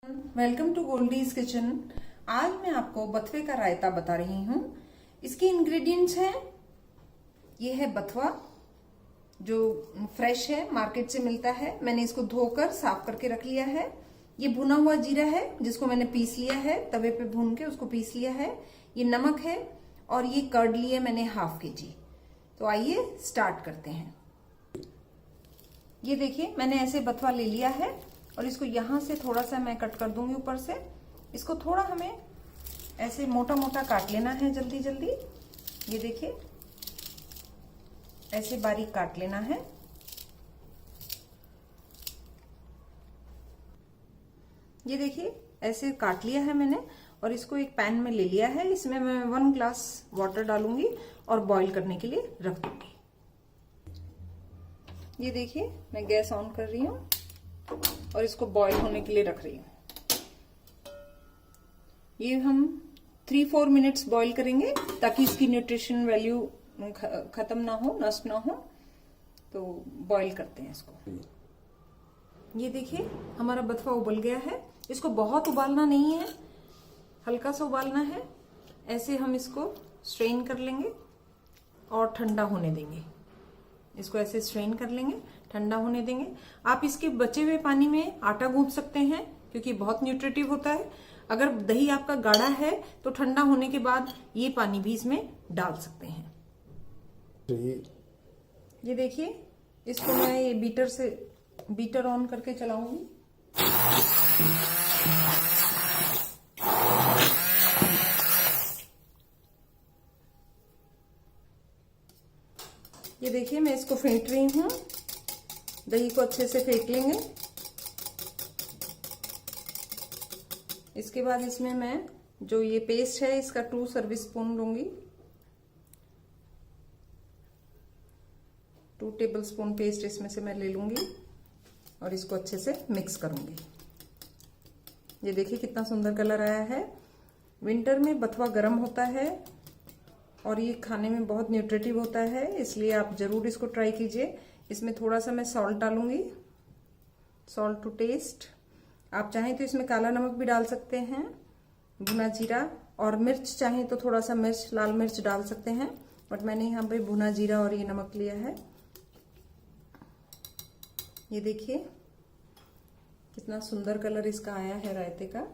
Welcome to Goldie's kitchen. आज मैं आपको बथुए का रायता बता रही हूँ। इसके इंग्रेडिएंट्स हैं, ये है बथुआ जो फ्रेश है, मार्केट से मिलता है। मैंने इसको धोकर साफ करके रख लिया है। ये भुना हुआ जीरा है जिसको मैंने पीस लिया है, तवे पे भून के उसको पीस लिया है। ये नमक है और ये कर्ड लिए मैंने ½ kg। तो आइए स्टार्ट करते हैं। ये देखिए मैंने ऐसे बथुआ ले लिया है और इसको यहां से थोड़ा सा मैं कट कर दूंगी ऊपर से। इसको थोड़ा हमें ऐसे मोटा मोटा काट लेना है जल्दी जल्दी। ये देखिए ऐसे बारीक काट लेना है। ये देखिए ऐसे काट लिया है मैंने और इसको एक पैन में ले लिया है। इसमें मैं 1 ग्लास वाटर डालूंगी और बॉईल करने के लिए रख दूंगी। ये देखिए मैं गैस ऑन कर रही हूँ और इसको बॉईल होने के लिए रख रही हूँ। ये हम 3-4 मिनट्स बॉईल करेंगे ताकि इसकी न्यूट्रिशन वैल्यू खत्म ना हो, नष्ट ना हो। तो बॉईल करते हैं इसको। ये देखिए हमारा बथुआ उबल गया है। इसको बहुत उबालना नहीं है, हल्का सा उबालना है। ऐसे हम इसको स्ट्रेन कर लेंगे और ठंडा होने देंगे। इसको ऐसे स्ट्रेन कर लेंगे, ठंडा होने देंगे। आप इसके बचे हुए पानी में आटा गूंथ सकते हैं क्योंकि बहुत न्यूट्रिटिव होता है। अगर दही आपका गाढ़ा है तो ठंडा होने के बाद ये पानी भी इसमें डाल सकते हैं। ये देखिए इसको मैं ये बीटर ऑन करके चलाऊंगी। ये देखिए मैं इसको फेंट रही हूँ। दही को अच्छे से फेंट लेंगे। इसके बाद इसमें मैं जो ये पेस्ट है इसका 2 सर्विस स्पून लूंगी। 2 टेबल स्पून पेस्ट इसमें से मैं ले लूंगी और इसको अच्छे से मिक्स करूंगी। ये देखिए कितना सुंदर कलर आया है। विंटर में बथुआ गर्म होता है और ये खाने में बहुत न्यूट्रिटिव होता है, इसलिए आप जरूर इसको ट्राई कीजिए। इसमें थोड़ा सा मैं सॉल्ट डालूंगी, सॉल्ट टू टेस्ट। आप चाहें तो इसमें काला नमक भी डाल सकते हैं, भुना जीरा, और मिर्च चाहें तो थोड़ा सा मिर्च, लाल मिर्च डाल सकते हैं, बट मैंने यहाँ पे भुना जीरा और ये नमक लिया है। ये देखिए कितना सुंदर कलर इसका आया है रायते का।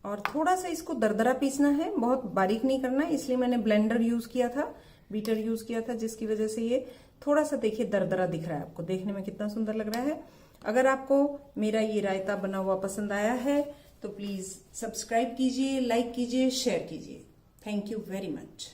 और थोड़ा सा इसको दरदरा पीसना है, बहुत बारीक नहीं करना है, इसलिए मैंने ब्लेंडर यूज किया था, बीटर यूज किया था, जिसकी वजह से ये थोड़ा सा देखिए दरदरा दिख रहा है। आपको देखने में कितना सुंदर लग रहा है। अगर आपको मेरा ये रायता बना हुआ पसंद आया है तो प्लीज सब्सक्राइब कीजिए, लाइक कीजिए, शेयर कीजिए। Thank you very much.